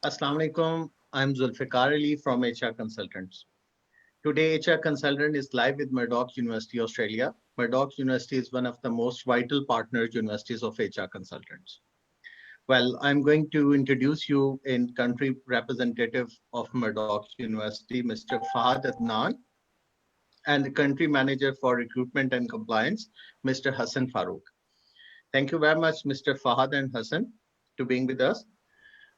Assalamu alaikum. I'm Zulfikar Ali from HR Consultants. Today, HR Consultant is live with Murdoch University, Australia. Murdoch University is one of the most vital partner universities of HR Consultants. Well, I'm going to introduce you in country representative of Murdoch University, Mr. Fahad Adnan, and the country manager for recruitment and compliance, Mr. Hassan Farooq. Thank you very much, Mr. Fahad and Hassan, to being with us.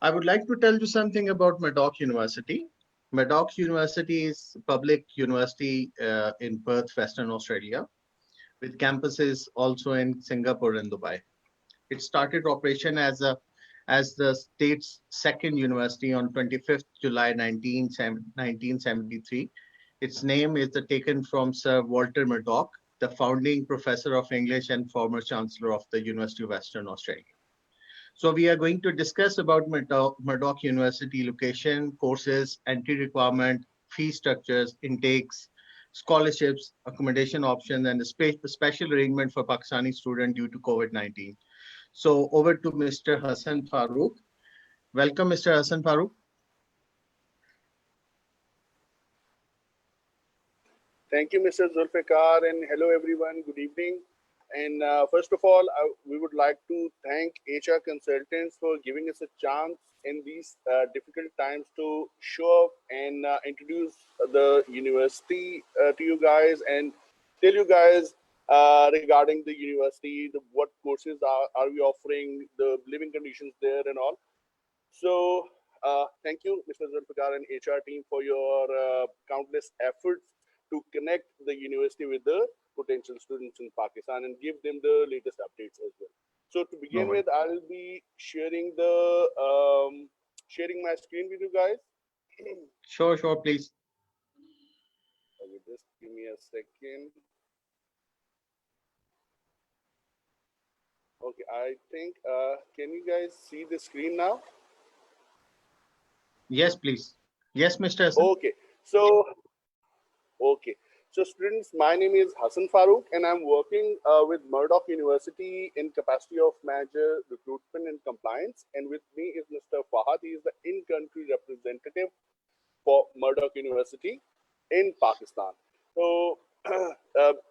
I would like to tell you something about Murdoch University. Murdoch University is a public university in Perth, Western Australia, with campuses also in Singapore and Dubai. It started operation as the state's second university on 25th July 1973. Its name is taken from Sir Walter Murdoch, the founding professor of English and former chancellor of the University of Western Australia. So we are going to discuss about Murdoch University location, courses, entry requirement, fee structures, intakes, scholarships, accommodation options, and a special arrangement for Pakistani students due to COVID-19. So over to Mr. Hassan Farooq. Welcome, Mr. Hassan Farooq. Thank you, Mr. Zulfikar, and hello, everyone. Good evening. And first of all, we would like to thank HR Consultants for giving us a chance in these difficult times to show up and introduce the university to you guys and tell you guys regarding the university, what courses are we offering, the living conditions there and all. So thank you, Mr. Zulfikar and HR team for your countless efforts to connect the university with the potential students in Pakistan and give them the latest updates as well. So to begin with, I'll be sharing the sharing my screen with you guys. Sure, please. Okay, just give me a second. Okay, I think, can you guys see the screen now? Yes, please. Yes, Mr. Hassan. Okay, so students, my name is Hassan Farooq and I'm working with Murdoch University in capacity of manager, recruitment and compliance. And with me is Mr. Fahad. He is the in-country representative for Murdoch University in Pakistan. So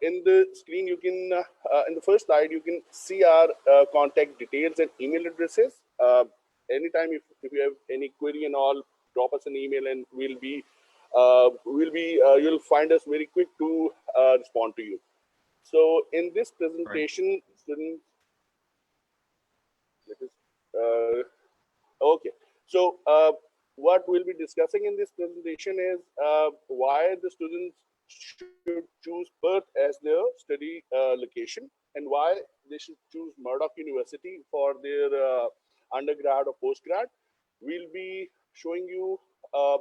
in the screen, you can, in the first slide, you can see our contact details and email addresses. Anytime if you have any query and all, drop us an email and you'll find us very quick to respond to you. So in this presentation, students, okay. So what we'll be discussing in this presentation is why the students should choose Perth as their study location and why they should choose Murdoch University for their undergrad or postgrad. We'll be showing you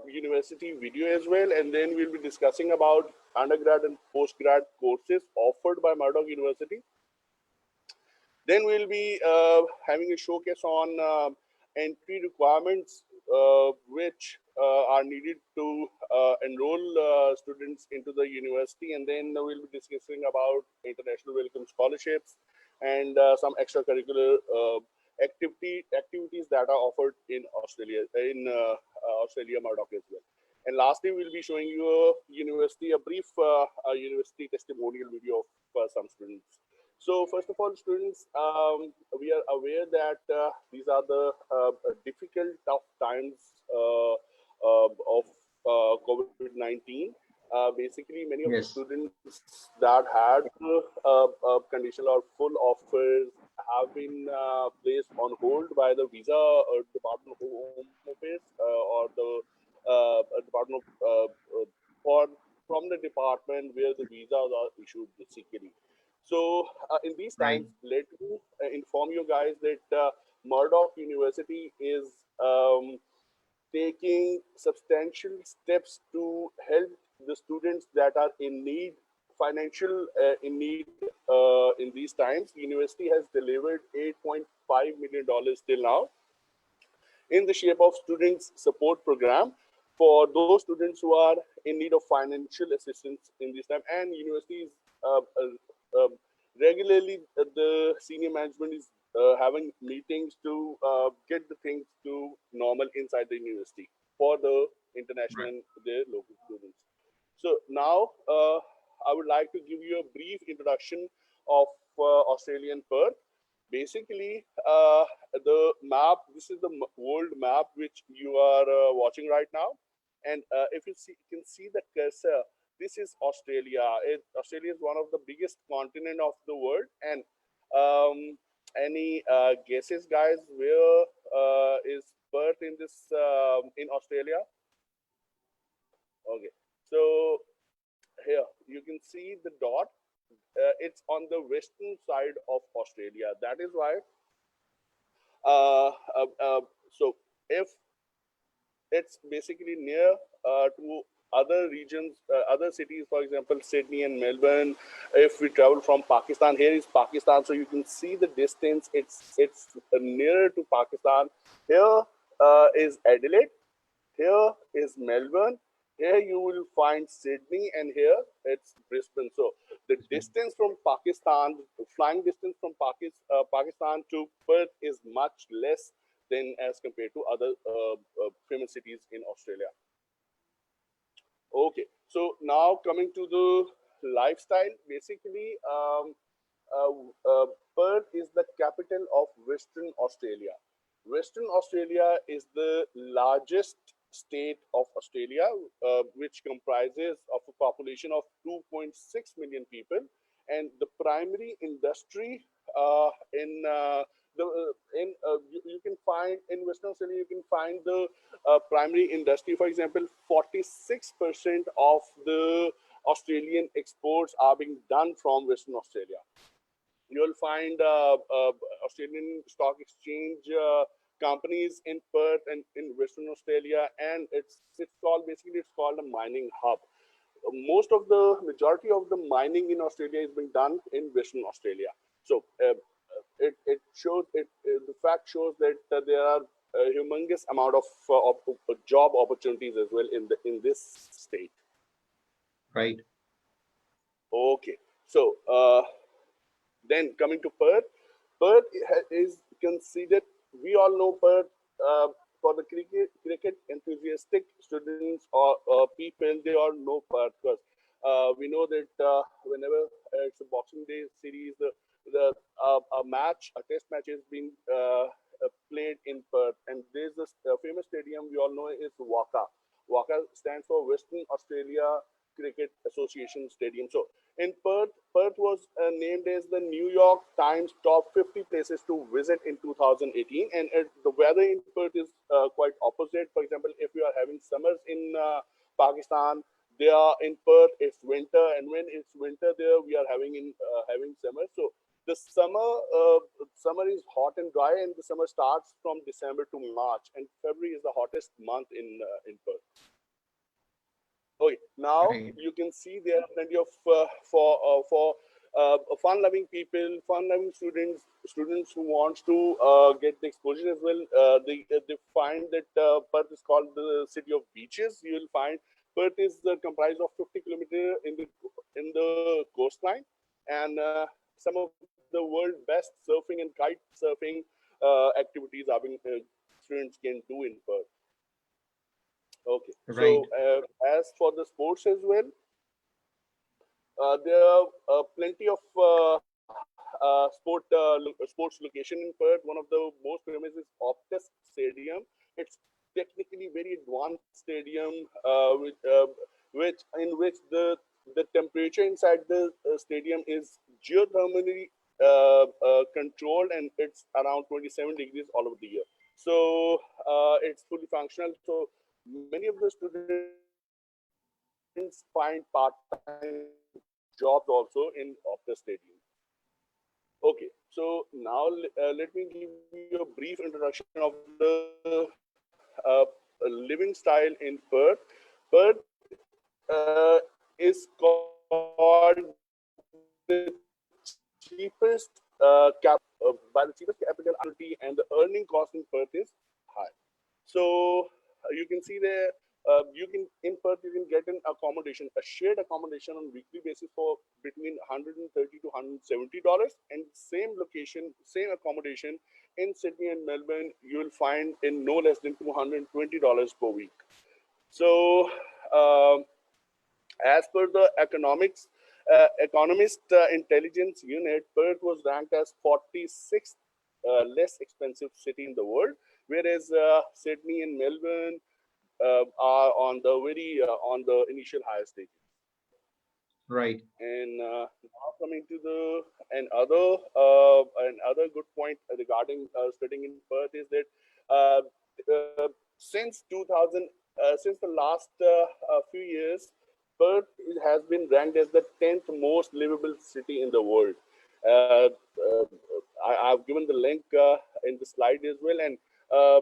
university video as well, and then we'll be discussing about undergrad and postgrad courses offered by Murdoch University. Then we'll be having a showcase on entry requirements which are needed to enroll students into the university, and then we'll be discussing about international welcome scholarships and some extracurricular activities that are offered in Australia, Australia Murdoch as well. And lastly, we'll be showing you a brief university testimonial video of some students. So first of all, students, we are aware that these are the difficult, tough times of COVID-19. Basically, many of the students that had conditional or full offers have been placed on hold by the visa or Department of Home Affairs or the Department of from the department where the visas are issued basically. So in these times, let me inform you guys that Murdoch University is taking substantial steps to help the students that are in need, financial in need in these times. The university has delivered $8.5 million till now in the shape of students support program for those students who are in need of financial assistance in this time. And universities regularly, the senior management is having meetings to get the things to normal inside the university for the international Right. and the local students. So now I would like to give you a brief introduction of Australian Perth. Basically, the map, this is the world map which you are watching right now. And if you see, you can see the cursor, this is Australia. Australia is one of the biggest continent of the world. And any guesses, guys, where is Perth in this in Australia? Okay, so here you can see the dot. It's on the western side of Australia. That is why. Uh, uh, uh, so if it's basically near to other regions, other cities, for example, Sydney and Melbourne. If we travel from Pakistan, here is Pakistan, so you can see the distance. It's nearer to Pakistan. Here is Adelaide. Here is Melbourne. Here you will find Sydney, and here it's Brisbane. So the distance from Pakistan, the flying distance from Pakistan to Perth is much less than as compared to other famous cities in Australia. Okay, so now coming to the lifestyle, basically, uh, uh, Perth is the capital of Western Australia. Western Australia is the largest state of Australia, which comprises of a population of 2.6 million people, and the primary industry in the you can find in Western Australia, you can find the primary industry. For example, 46% of the Australian exports are being done from Western Australia. You'll find Australian Stock Exchange companies in Perth and in Western Australia, and it's called, basically it's called a mining hub. Most of the majority of the mining in Australia is being done in Western Australia. So it shows the fact shows that there are a humongous amount of job opportunities as well in this state. Right. Okay, so then coming to Perth, Perth is considered. We all know Perth for the cricket enthusiastic students or people. They all know Perth because we know that whenever it's a Boxing Day series, the a match, a test match is being played in Perth, and there's this famous stadium we all know is WACA. WACA stands for Western Australia Cricket Association Stadium. So in Perth, Perth was named as the New York Times top 50 places to visit in 2018. And the weather in Perth is quite opposite. For example, if you are having summers in Pakistan, they are in Perth, it's winter, and when it's winter there, we are having summer. So the summer is hot and dry, and the summer starts from December to March, and February is the hottest month in Perth. Okay, now Right. you can see there are plenty of for fun-loving people, fun-loving students, students who wants to get the exposure as well. They find that Perth is called the city of beaches. You will find Perth is comprised of 50 kilometer in the coastline, and some of the world best surfing and kite surfing activities are being students can do in Perth. Okay, Right. so as for the sports as well, there are plenty of sports location in Perth. One of the most famous is Optus Stadium. It's technically very advanced stadium, which in which the temperature inside the stadium is geothermally controlled, and it's around 27 degrees all over the year. So it's fully functional. So many of the students find part-time jobs also in Optus Stadium. Okay, so now let me give you a brief introduction of the living style in Perth. Perth is called the cheapest capital by the cheapest capital and the earning cost in Perth is high. So you can see there You can in Perth you can get an accommodation, a shared accommodation on weekly basis for between $130 to $170, and same location, same accommodation in Sydney and Melbourne you will find in no less than $220 per week. So, as per the Economist Intelligence Unit, Perth was ranked as 46th less expensive city in the world, whereas Sydney and Melbourne are on the on the initial higher stages. Right. And now coming to the another good point regarding studying in Perth is that uh, since 2000, since the last few years, Perth has been ranked as the 10th most livable city in the world. Uh, uh, I've given the link in the slide as well, and uh,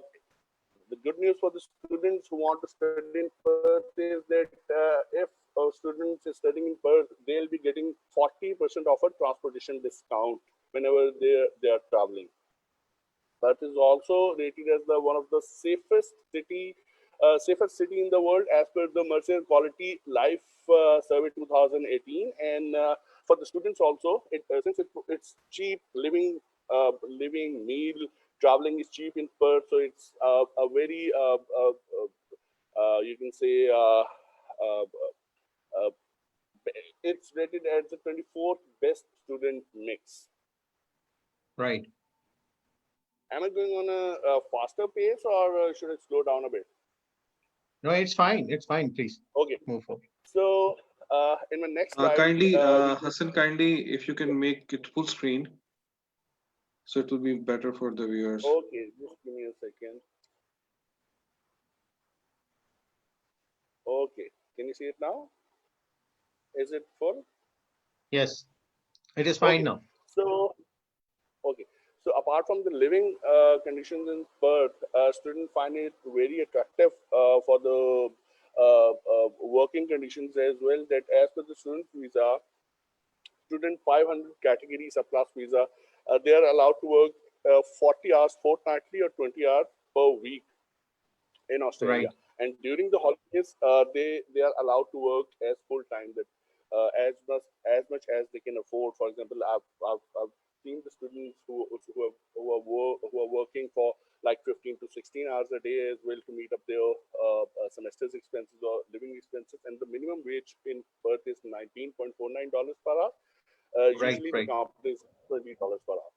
the good news for the students who want to study in Perth is that if a student is studying in Perth, they'll be getting 40% of a transportation discount whenever they are traveling. Perth is also rated as the one of the safest city in the world as per the Mercer Quality Life Survey 2018. And for the students also, since it's cheap living meal, traveling is cheap in Perth, so it's a very you can say uh, it's rated as the 24th best student mix. Right. Am I going on a faster pace, or should I slow down a bit? No, it's fine. It's fine. Please Okay. move forward. So in my next slide, Kindly, we can. Hassan, kindly, if you can make it full screen, so it will be better for the viewers. Okay, just give me a second. Okay, can you see it now? Is it full? Yes, it is fine Okay. now. So okay. So apart from the living conditions in Perth, students find it very attractive for the working conditions as well. That as per the student visa, student 500 category subclass visa, they are allowed to work 40 hours fortnightly or 20 hours per week in Australia. Right. And during the holidays, they are allowed to work as full time, that as much as they can afford. For example, I've seen the students who are working for like 15 to 16 hours a day as well to meet up their semester's expenses or living expenses. And the minimum wage in Perth is $19.49 per hour. Right. Usually the Right. company is $20 per hour.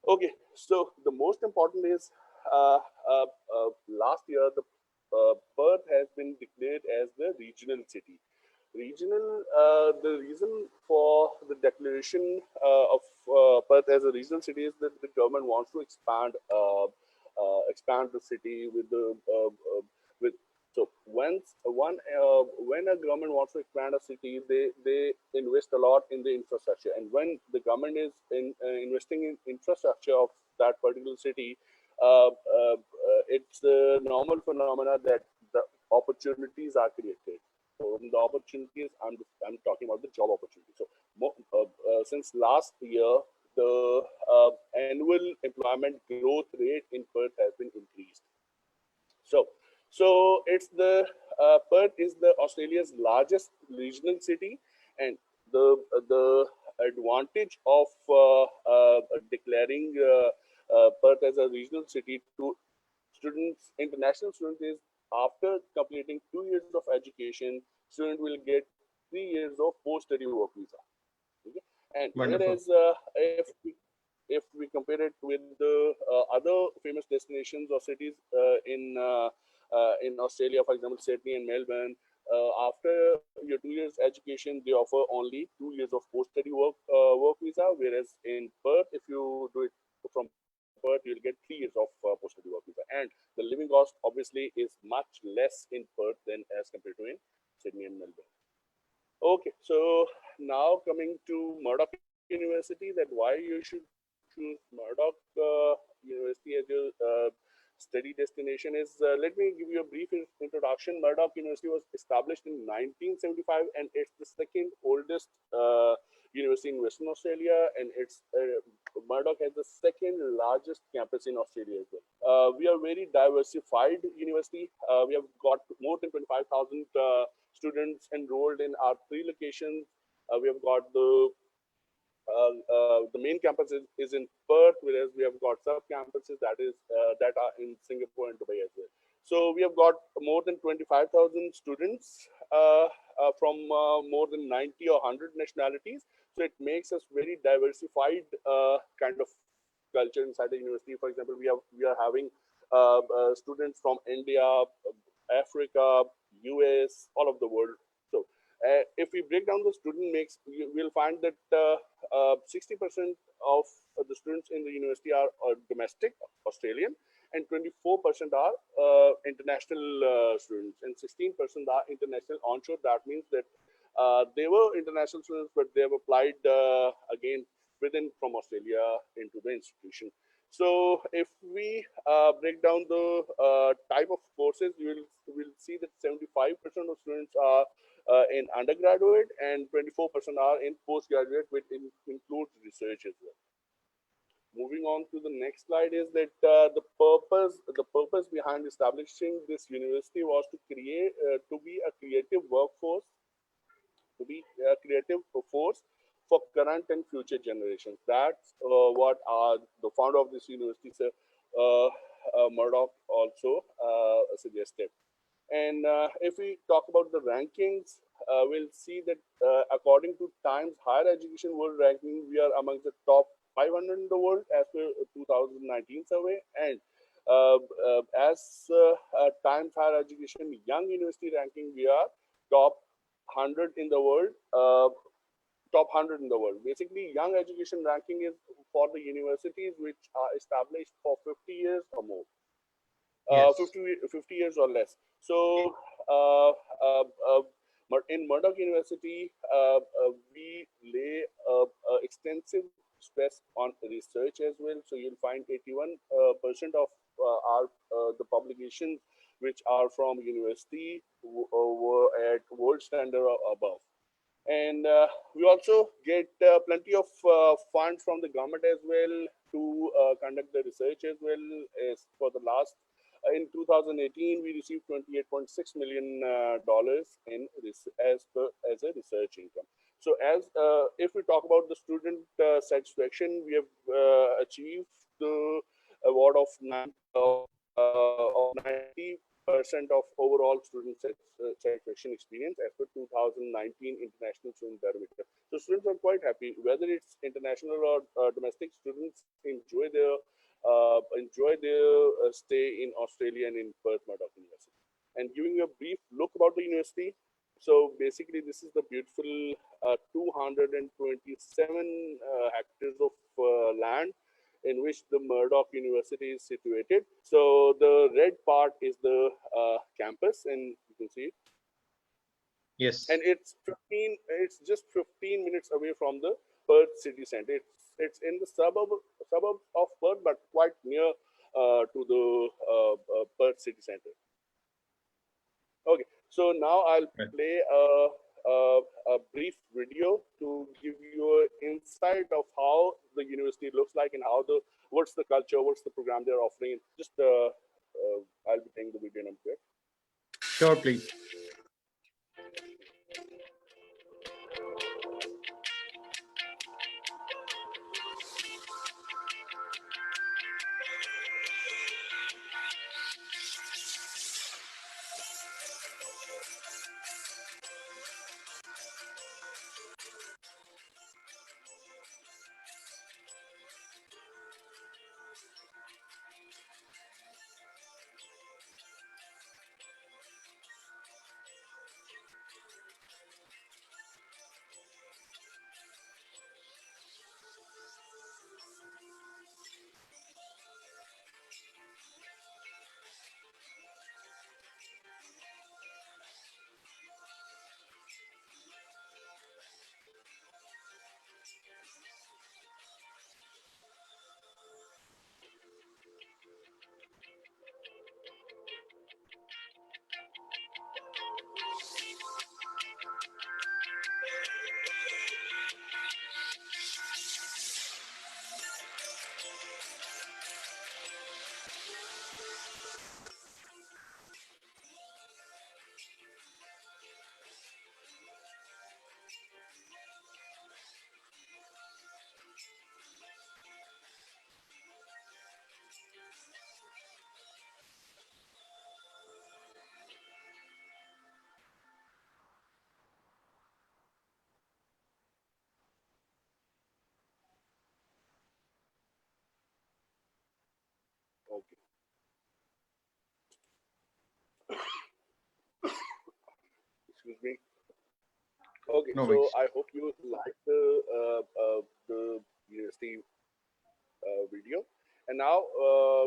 Okay, so the most important is uh, last year Perth has been declared as the regional city. Regional, the reason for the declaration of Perth as a regional city is that the government wants to expand the city with the with so when a government wants to expand a city, they invest a lot in the infrastructure, and when the government is investing in infrastructure of that particular city, it's a normal phenomena that the opportunities are created. So the opportunities, I'm talking about the job opportunity. So since last year, the annual employment growth rate in Perth has been increased. So, so it's the Perth is the Australia's largest regional city, and the advantage of declaring Perth as a regional city to students, international students, is after completing 2 years of education, student will get 3 years of post-study work visa. Okay? And Wonderful. whereas if we compare it with the other famous destinations or cities in Australia, for example, Sydney and Melbourne, after your 2 years education, they offer only 2 years of post-study work visa. Whereas in Perth, if you do it from Perth, you'll get 3 years of post-study work visa, and the living cost obviously is much less in Perth than as compared to in Sydney and Melbourne. Okay, so now coming to Murdoch University, that why you should choose Murdoch University as your study destination is, let me give you a brief introduction. Murdoch University was established in 1975, and it's the second oldest university in Western Australia, and it's Murdoch has the second largest campus in Australia as well. We are very diversified university. We have got more than 25,000 students enrolled in our 3 locations. We have got the main campus is in Perth, whereas we have got sub campuses that are in Singapore and Dubai as well. So we have got more than 25,000 students from more than 90 or 100 nationalities. So it makes us very diversified kind of culture inside the university. For example, we are having students from India, Africa, US, all of the world. So if we break down the student mix, we'll find that 60% of the students in the university are domestic Australian, and 24% are international students, and 16% are international onshore. That means that they were international students, but they have applied again within from Australia into the institution. So if we break down the type of courses, you will see that 75% of students are in undergraduate and 24% are in postgraduate, which includes research as well. Moving on to the next slide is that the purpose behind establishing this university was to create to be a creative workforce, to be a creative force for current and future generations. That's what the founder of this university, Sir Murdoch, also suggested. And if we talk about the rankings, we'll see that according to Times Higher Education World Ranking, we are amongst the top 500 in the world as per 2019 survey. And as Times Higher Education Young University Ranking, we are top 100 in the world. Top 100 in the world. Basically, young education ranking is for the universities which are established for 50 years or more. Yes. 50 years or less. So in Murdoch University, we lay extensive stress on research as well. So you'll find 81% of our the publications which are from university were at world standard or above. And we also get plenty of funds from the government as well to conduct the research as well. As for the last in 2018, we received $28.6 million in this as a research income. So as if we talk about the student satisfaction, we have achieved the award of 90% of overall student satisfaction experience as per 2019 International Student Barometer. So students are quite happy, whether it's international or domestic. Students enjoy their stay in Australia and in Perth Murdoch University. And giving you a brief look about the university. So basically, this is the beautiful 227 hectares of land in which the Murdoch University is situated. So the red part is the campus, and you can see it. Yes. And it's just 15 minutes away from the Perth city center. It's in the suburb of Perth, but quite near to the Perth city center. Okay, so now I'll play a brief video to give you an insight of how the university looks like and what's the culture, what's the program they're offering. Just I'll be playing the video number here. Sure, please. excuse me. Okay, No so worries. I hope you like the university video. And now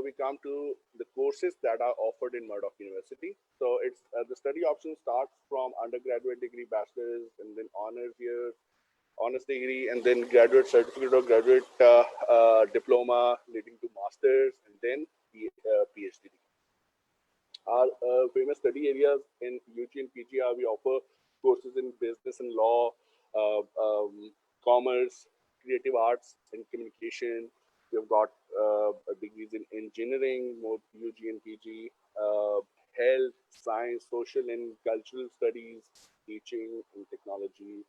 we come to the courses that are offered in Murdoch University. So it's the study option starts from undergraduate degree, bachelor's, and then honors year, honors degree, and then graduate certificate or graduate diploma leading to masters, and then PhD degree. Our famous study areas in UG and PG are we offer courses in business and law, commerce, creative arts and communication. We've got degrees in engineering, more UG and PG, health, science, social and cultural studies, teaching and technology,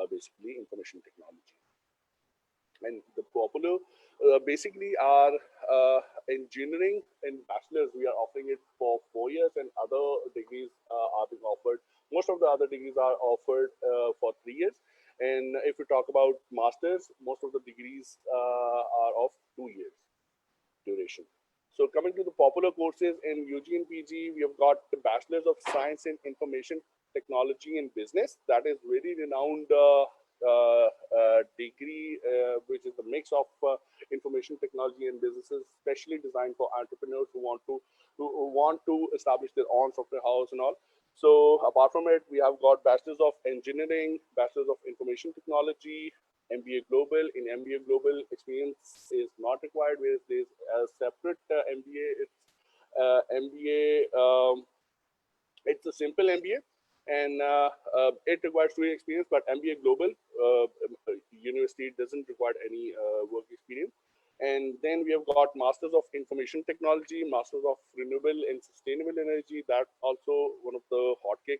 basically information technology. And the popular basically are engineering and bachelor's. We are offering it for 4 years, and other degrees are being offered. Most of the other degrees are offered for 3 years. And if we talk about masters, most of the degrees are of 2 years duration. So coming to the popular courses in UG and PG, we have got the Bachelor's of Science in Information Technology and Business. That is very renowned degree, which is a mix of information technology and businesses, specially designed for entrepreneurs who want to establish their own software house and all. So apart from it, we have got Bachelor's of Engineering, Bachelor's of Information Technology, MBA Global. In MBA Global, experience is not required, whereas there's a separate MBA. It's MBA. It's a simple MBA, and it requires 2 year experience. But MBA Global university doesn't require any work experience. And then we have got Masters of Information Technology, Masters of Renewable and Sustainable Energy. That's also one of the hotcake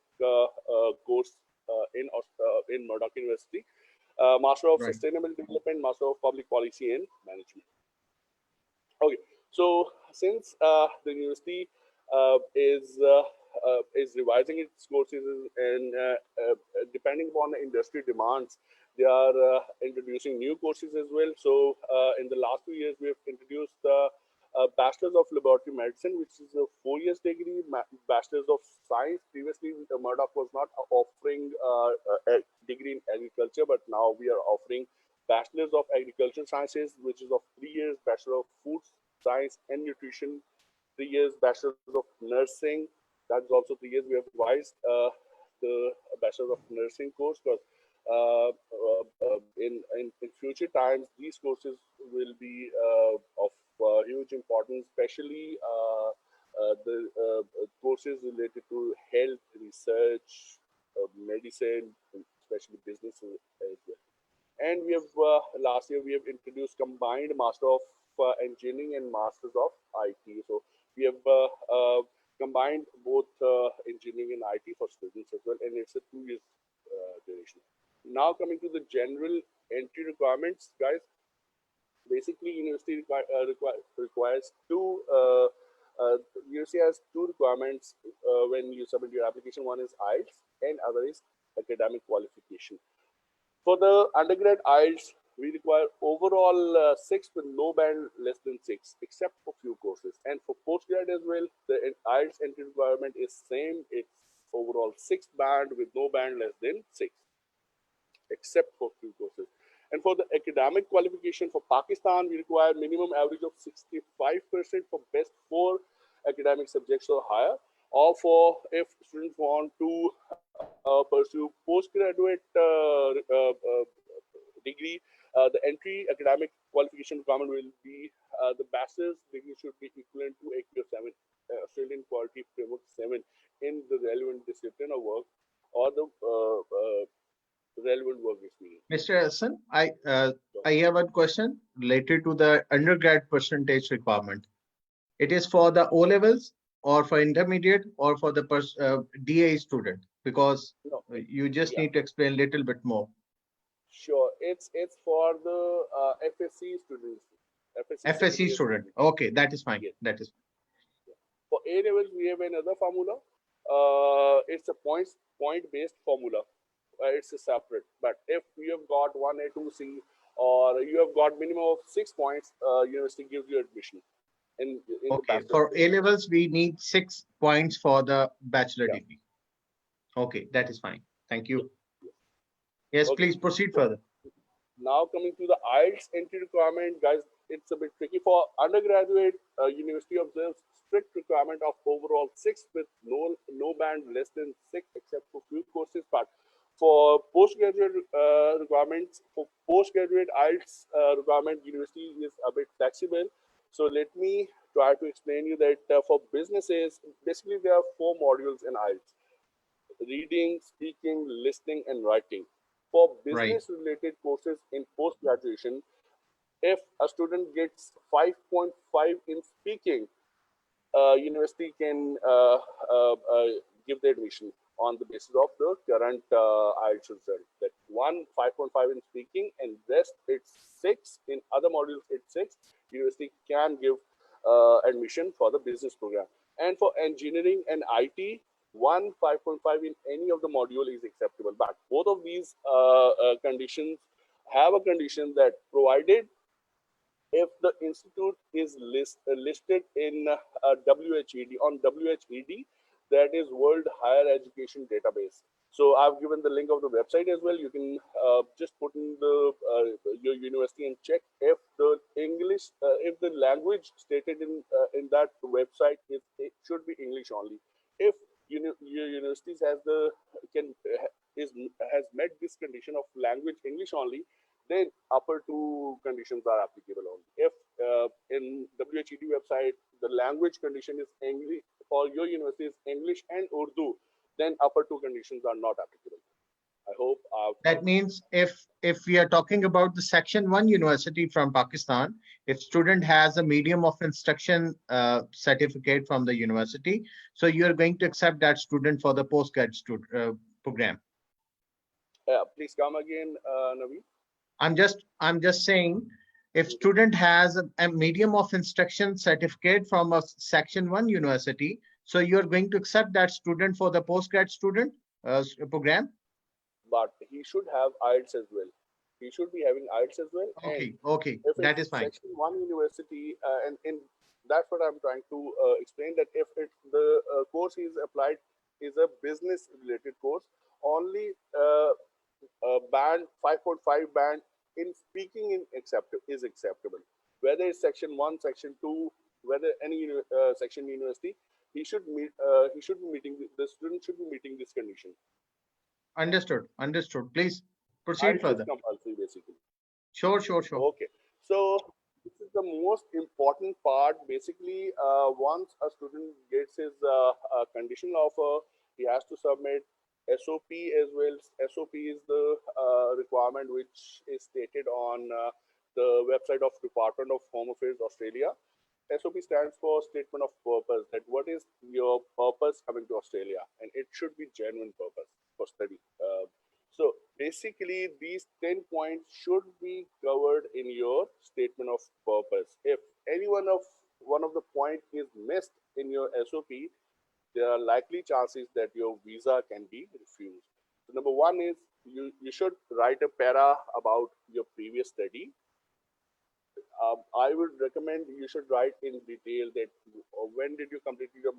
course in Murdoch University. Master of Right. Sustainable Development, Master of Public Policy and Management. Okay, so since the university is revising its courses and depending upon the industry demands, they are introducing new courses as well. So in the last 2 years, we have introduced the Bachelor's of Laboratory Medicine, which is a 4 year degree, Bachelor's of Science. Previously, Murdoch was not offering a degree in agriculture, but now we are offering Bachelor's of Agricultural Sciences, which is of 3 years, Bachelor of Food Science and Nutrition, 3 years, Bachelor's of Nursing. That is also 3 years. We have revised the Bachelor of Nursing course because in future times, these courses will be of huge importance, especially the courses related to health, research, medicine, and especially business as well. And we have last year we have introduced combined Master of Engineering and Masters of IT. So we have combined both engineering and IT for students as well, and it's a 2 years duration. Now coming to the general entry requirements, guys. Basically, university requires two. University has two requirements when you submit your application. One is IELTS, and other is academic qualification. For the undergrad IELTS, we require overall 6 with no band less than 6, except for few courses. And for postgrad as well, the IELTS entry requirement is same. It's overall 6 band with no band less than 6, except for few courses. And for the academic qualification for Pakistan, we require minimum average of 65% for best 4 academic subjects or higher. Or for if students want to pursue postgraduate degree, the entry academic qualification requirement will be the bachelor's degree should be equivalent to AQ 7, Australian Quality Framework 7 in the relevant discipline or work or the relevant work experience. Mr. Hassan, I have one question related to the undergrad percentage requirement. It is for the O levels or for intermediate or for the DA student, because No, you just yeah, need to explain a little bit more. sure. It's for the FSC students, FSC second FSC year student. students. Okay, that is fine. Yes. That is For A levels, we have another formula. It's a point based formula. It's a separate. But if you have got 1A, 2C, or you have got minimum of 6 points, university gives you admission in the okay. bachelor's For A program. levels, we need 6 points for the bachelor Yeah, degree. Okay, that is fine. Thank you. Yes, Okay. please proceed So further. now coming to the IELTS entry requirement, guys, it's a bit tricky. For undergraduate, university observes strict requirement of overall 6 with no band less than 6 except for few courses. But for postgraduate requirements, for postgraduate IELTS requirement, university is a bit flexible. So let me try to explain you that for businesses, basically there are 4 modules in IELTS: reading, speaking, listening, and writing. For Right. business related courses in post graduation, if a student gets 5.5 in speaking, university can give the admission on the basis of the current IELTS result. That one 5.5 in speaking and rest it's 6 in other modules. It's 6. University can give admission for the business program. And for engineering and IT, one 5.5 in any of the module is acceptable. But both of these conditions have a condition that provided if the institute is listed in WHED on WHED, that is World Higher Education Database. So I've given the link of the website as well. You can just put in the your university and check if the English, if the language stated in that website is it should be English only. If your universities has the can is has met this condition of language English only, then upper two conditions are applicable only. If in WHED website the language condition is English for your university is English and Urdu, then upper two conditions are not applicable. I hope I've That means if we are talking about the Section 1 university from Pakistan, if student has a medium of instruction certificate from the university, so you are going to accept that student for the postgrad program. please come again, Naveed. I'm just saying, if student has a medium of instruction certificate from a Section 1 university, so you're going to accept that student for the postgrad student program. But he should have IELTS as well. He should be having IELTS as well. And Okay, if that it's is fine. Section 1 university, and in that's what I'm trying to explain, that if the course is applied is a business related course, only band 5.5 band in speaking is acceptable. Whether it's Section 1, Section 2, whether any section university, he should be meeting the student should be meeting this condition. Understood. Please proceed IELTS is further. compulsory basically. Sure. Okay, so this is the most important part. Basically, once a student gets his conditional offer, he has to submit SOP as well. SOP is the requirement which is stated on the website of Department of Home Affairs Australia. SOP stands for Statement of Purpose. That what is your purpose coming to Australia, and it should be genuine purpose for study. So basically, these 10 points should be covered in your statement of purpose. If any one of the point is missed in your SOP, there are likely chances that your visa can be refused. So number one is you should write a para about your previous study. I would recommend you should write in detail that when did you complete your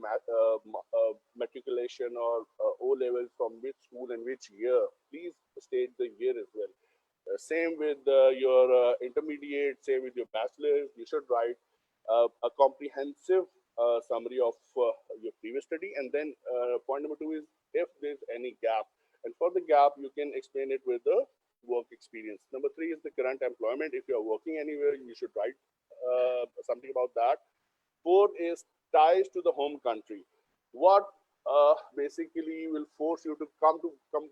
matriculation or O levels, from which school and which year. Please state the year as well. Same with your intermediate, same with your bachelor's. You should write a comprehensive summary of your previous study. And then point number two is if there's any gap. And for the gap, you can explain it with the work experience. Number three is the current employment. If you're working anywhere, you should write something about that. Fourth is ties to the home country. What basically will force you to come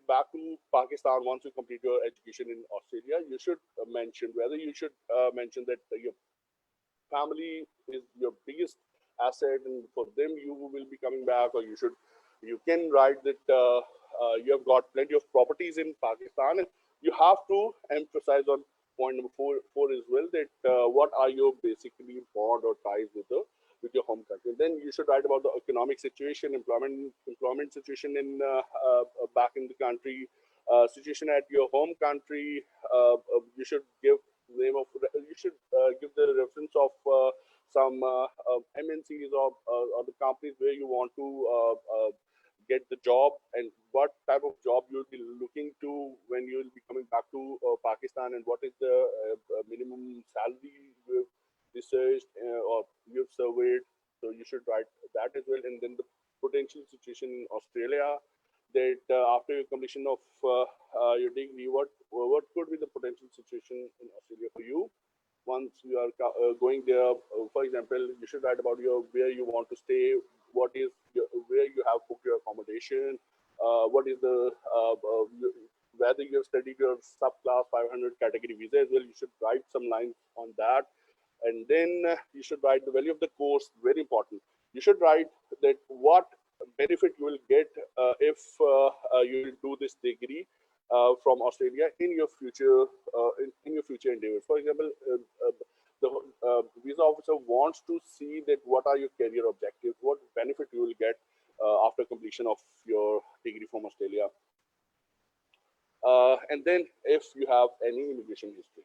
back to Pakistan once you complete your education in Australia? You should mention whether you should mention that your family is your biggest asset, and for them you will be coming back, or you can write that you have got plenty of properties in Pakistan, and you have to emphasize on point number four as well, that what are your basically bond or ties with your home country. And then you should write about the economic situation, employment situation in back in the country, situation at your home country. You should give name of you should give the reference of some MNCs or the companies where you want to get the job, and what type of job you'll be looking to when you'll be coming back to Pakistan, and what is the minimum salary you've researched or you've surveyed. So you should write that as well. And then the potential situation in Australia, that after your completion of your degree, what could be the potential situation in Australia for you once you are going there. For example, you should write about your where you want to stay, what is where you have booked your accommodation, what is the whether you have studied your subclass 500 category visa as well. You should write some lines on that. And then you should write the value of the course, very important. You should write that what benefit you will get if you will do this degree from Australia in your future in your future endeavors. For example, the visa officer wants to see that what are your career objectives, what benefit you will get after completion of your degree from Australia, and then if you have any immigration history.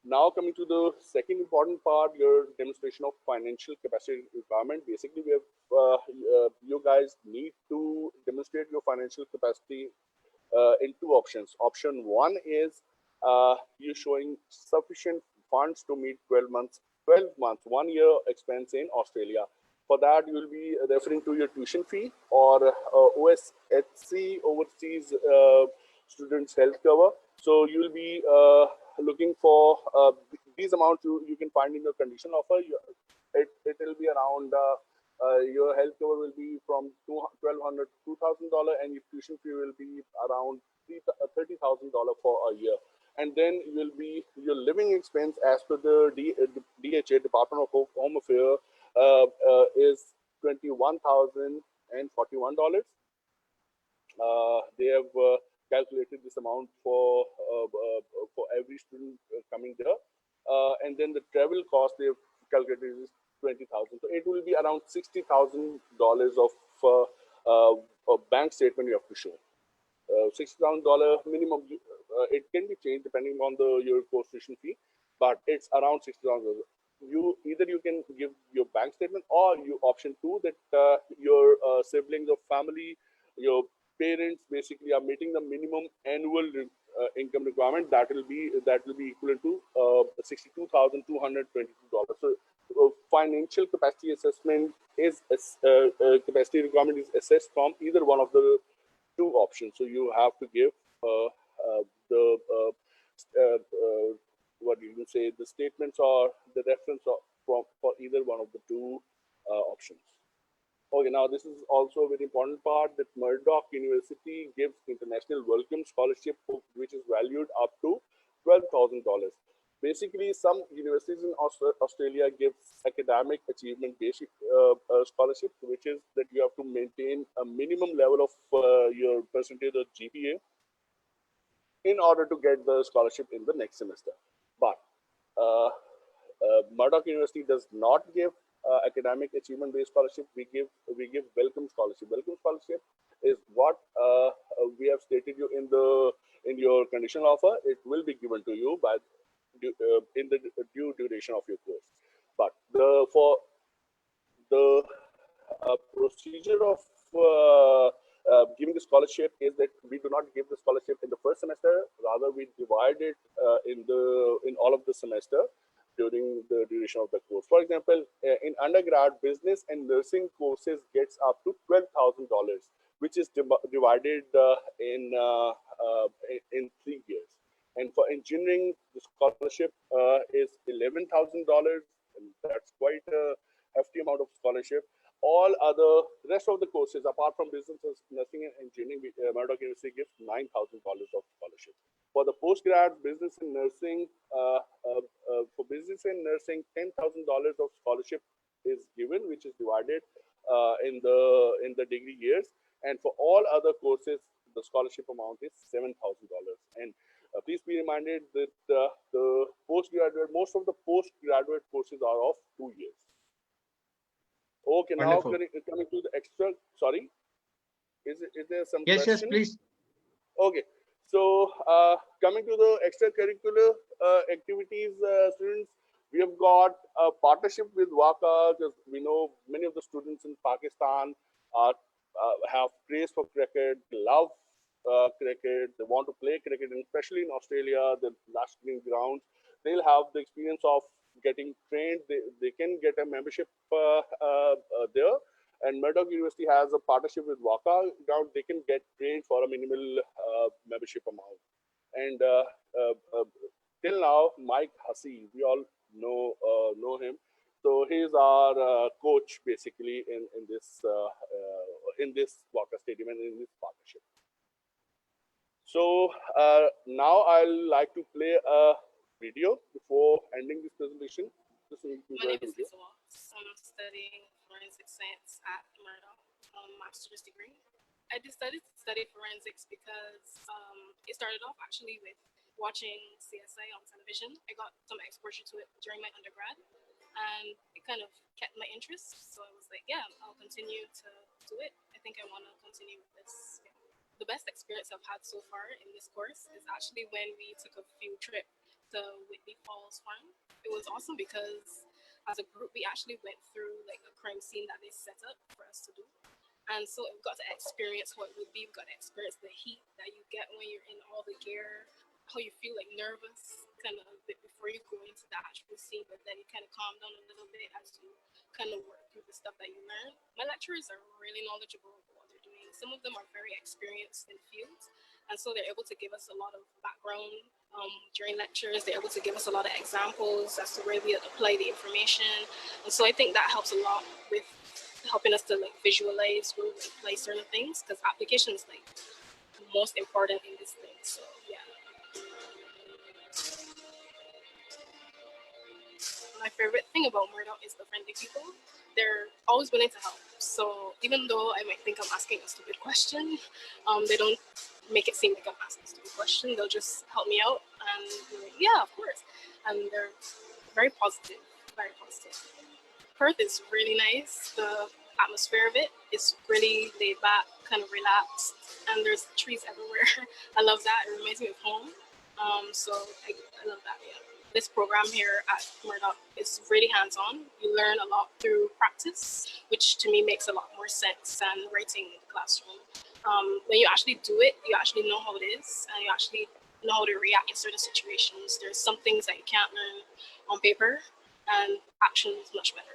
Now coming to the second important part, your demonstration of financial capacity requirement. Basically, we have you guys need to demonstrate your financial capacity in two options. Option one is you showing sufficient funds to meet 12 months, 1 year expense in Australia. For that, you will be referring to your tuition fee or OSHC, Overseas Students Health Cover. So you will be looking for these amounts you can find in your condition offer. It will be around your health cover will be from $1,200 to $2,000, and your tuition fee will be around $30,000 for a year. And then you'll be your living expense as per the DHA, Department of Home Affairs, is $21,041. They have calculated this amount for every student coming there, and then the travel cost they have calculated is $20,000. So it will be around $60,000 of a bank statement you have to show. $60,000 minimum. It can be changed depending on your course tuition fee, but it's around $60,000. You can give your bank statement, or you option two that your siblings or family, your parents basically are meeting the minimum annual income requirement. That will be equivalent to $62,222. So financial capacity assessment is capacity requirement is assessed from either one of the two options. So you have to give the what you can say, the statements or the reference for either one of the two options. Okay, now this is also a very important part that Murdoch University gives international welcome scholarship, which is valued up to $12,000. Basically, some universities in Australia give academic achievement basic scholarships, which is that you have to maintain a minimum level of your percentage of GPA in order to get the scholarship in the next semester. But Murdoch University does not give academic achievement-based scholarship. We give welcome scholarship. Welcome scholarship is what we have stated you in your conditional offer. It will be given to you by in the due duration of your course. But for the procedure of giving the scholarship is that we do not give the scholarship in the first semester. Rather, we divide it in all of the semester during the duration of the course. For example, in undergrad, business and nursing courses gets up to $12,000, which is divided in 3 years. And for engineering, the scholarship is $11,000, and that's quite a hefty amount of scholarship. All other rest of the courses, apart from business, nursing, and engineering, Murdoch University gives $9,000 of scholarship. For the postgrad, business and nursing, for business and nursing, $10,000 of scholarship is given, which is divided in the degree years. And for all other courses, the scholarship amount is $7,000. And please be reminded that the postgraduate, most of the postgraduate courses are of 2 years. Okay, Wonderful. now coming to the extra. Sorry, is there some Yes, question? yes, please. Okay, so coming to the extracurricular activities, students, we have got a partnership with WACA, because we know many of the students in Pakistan have praise for cricket, love cricket, they want to play cricket, and especially in Australia, the last green grounds, they'll have the experience of getting trained. They can get a membership there. And Murdoch University has a partnership with Waka Ground. They can get trained for a minimal membership amount. And till now, Mike Hussey, we all know him. So he's our coach basically in this Waka Stadium and in this partnership. So now I'll like to play a video before ending this presentation. My name is Lisa Watts. I'm studying forensic science at Murdoch, master's degree. I decided to study forensics because it started off actually with watching CSI on television. I got some exposure to it during my undergrad, and it kind of kept my interest. So I was like, yeah, I'll continue to do it. I think I want to continue with this. Yeah. The best experience I've had so far in this course is actually when we took a field trip to Whitney Falls Farm. It was awesome because as a group, we actually went through like a crime scene that they set up for us to do. And so we got to experience what it would be. We got to experience the heat that you get when you're in all the gear, how you feel like nervous kind of a bit before you go into the actual scene, but then you kind of calm down a little bit as you kind of work through the stuff that you learn. My lecturers are really knowledgeable about what they're doing. Some of them are very experienced in fields, and so they're able to give us a lot of background during lectures. They're able to give us a lot of examples as to where we apply the information, and so I think that helps a lot with helping us to like visualize where we apply certain things, because application is like most important in this thing. So yeah. My favorite thing about Murdoch is the friendly people. They're always willing to help. So even though I might think I'm asking a stupid question, they don't make it seem like I'm asking a stupid question. They'll just help me out and be like, yeah, of course. And they're very positive, very positive. Perth is really nice. The atmosphere of it is really laid back, kind of relaxed, and there's trees everywhere. I love that. It reminds me of home. So I love that, yeah. This program here at Murdoch is really hands-on. You learn a lot through practice, which to me makes a lot more sense than writing in the classroom. When you actually do it, you actually know how it is, and you actually know how to react in certain situations. There's some things that you can't learn on paper, and action is much better.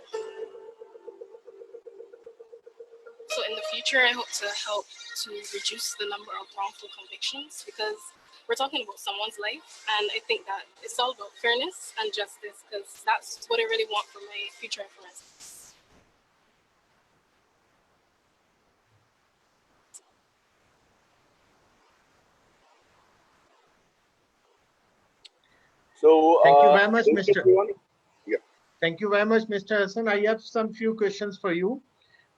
So in the future, I hope to help to reduce the number of wrongful convictions, because we're talking about someone's life, and I think that it's all about fairness and justice, because that's what I really want for my future in forensics. So Thank you very much, thank Mr. everyone. Yeah. Thank you very much, Mr. Hassan. I have some few questions for you.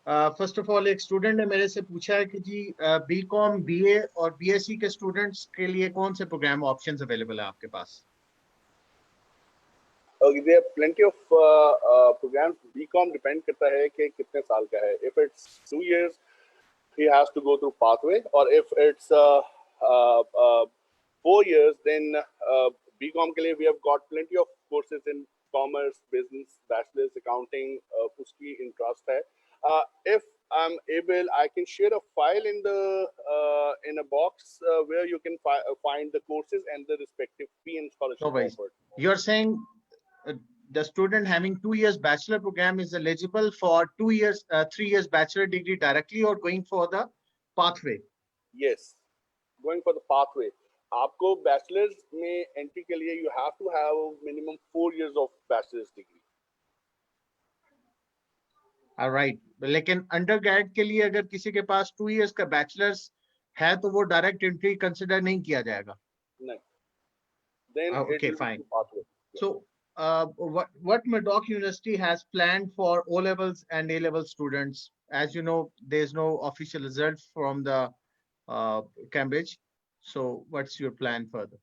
First of all एक student ने मेरे से पूछा है कि जी BCom BA और BSc के students के लिए कौन से प्रोग्राम ऑप्शंस अवेलेबल है आपके पास? There are plenty of programs. BCom depend करता है कि कितने साल का है. If it's 2 years, he has to go through pathway, or if it's 4 years, then BCom के लिए we have got plenty of courses in commerce, business, bachelor's, accounting. उसकी interest है. If I'm able, I can share a file in a box where you can find the courses and the respective fee and scholarship offered. You're saying the student having 2 years bachelor program is eligible for 3 years bachelor degree directly, or going for the pathway? Yes, going for the pathway. आपको bachelor's में entry के लिए you have to have minimum 4 years of bachelor's degree. Alright, लेकिन undergrad के लिए अगर किसी के पास 2 years का बैचलर्स है तो वो डायरेक्ट एंट्री कंसिडर नहीं किया जाएगा? नहीं. Then okay, fine. So what Murdoch University has planned for O levels and A level students? As you know, there's no official result from the Cambridge. So what's your plan further?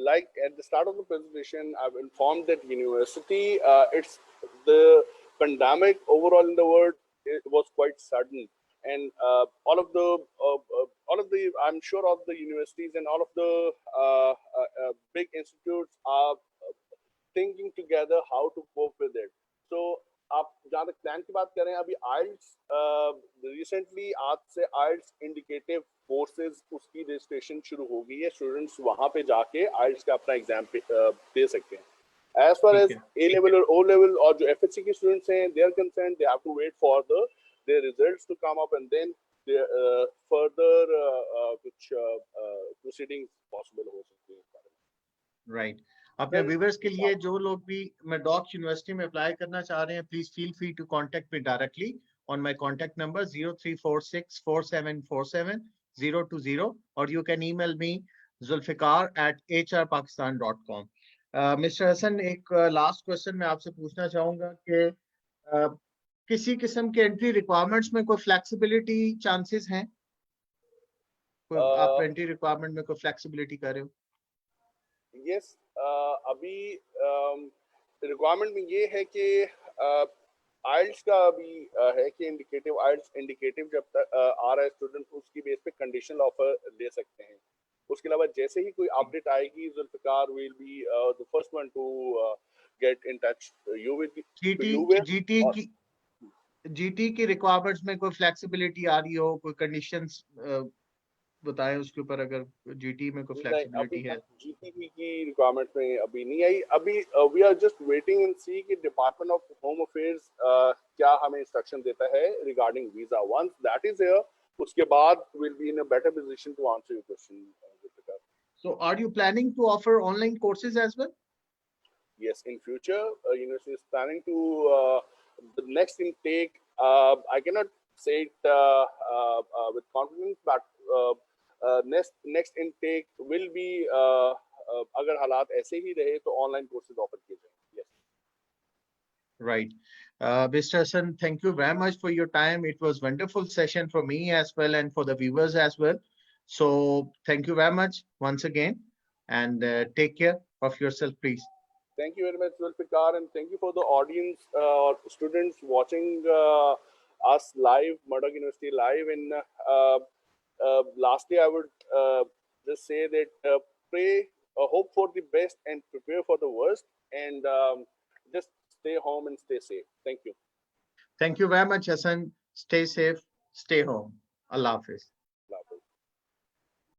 Like at the start of the presentation, I've informed that university, it's the pandemic overall in the world, it was quite sudden, and all of the I'm sure of the universities and all of the big institutes are thinking together how to cope with it. So आप जहाँ तक plan की बात कर रहे हैं, अभी IELTS recently आज से आइल्स इंडिकेटिव कोर्सेज उसकी रजिस्ट्रेशन शुरू हो गई है, स्टूडेंट्स वहां पे जाके आइल्स का अपना एग्जाम दे सकते हैं। As far as A level और ओ लेवल और जो एफएससी के स्टूडेंट्स हैं, they are concern, they have to wait for their results to come up and then the further कुछ proceedings possible हो सकती है। राइट। अपने व्यूअर्स के लिए जो लोग भी मर्डॉक यूनिवर्सिटी में अप्लाई करना चाह रहे हैं, please feel free to contact me directly on my contact number 034647472020, or you can email me zulfikar@hrpakistan.com. Mister Hasan, एक लास्ट क्वेश्चन मैं आपसे पूछना चाहूंगा कि किसी किस्म के एंट्री रिक्वायरमेंट्स में कोई फ्लेक्सिबिलिटी चांसेस हैं? आप एंट्री रिक्वायरमेंट में कोई फ्लेक्सिबिलिटी कर रहे हो? यस, अभी रिक्वायरमेंट में ये है कि आइल्स का अभी है कि आइल्स इंडिकेटिव जब तक आ रहा है स्टूडेंट, उसकी बेस पे कंडीशनल ऑफर ले सकते हैं। उसके अलावा जैसे ही कोई अपडेट आएगी, Zulfikar will be the first one to get in touch you with GT की रिक्वायरमेंट्स में कोई फ्लेक्सिबिलिटी आ रही हो, कोई कंडीशंस बताएं उसके ऊपर, अगर जीटी में कोई फ्लेक्सिबिलिटी है। जीटी की रिक्वायरमेंट में अभी नहीं आई। अभी we are just waiting and see कि डिपार्टमेंट ऑफ होम अफेयर्स क्या हमें इंस्ट्रक्शन देता है regarding visa. Once that is here, उसके बाद will be in a better position to answer your question. So are you planning to offer online courses as well? Yes, in future, university is planning to the next intake. I cannot say it with confidence, but next intake will be अगर हालात ऐसे ही रहे तो online courses offer किए जाएंगे। Yes. Right. Mr. Hassan, thank you very much for your time. It was wonderful session for me as well and for the viewers as well. So thank you very much once again, and take care of yourself, please. Thank you very much, Zulfikar, and thank you for the audience, students watching us live, Murdoch University live. And lastly, I would just say that pray, hope for the best and prepare for the worst, and just stay home and stay safe. Thank you. Thank you very much, Hassan. Stay safe, stay home. Allah Hafiz.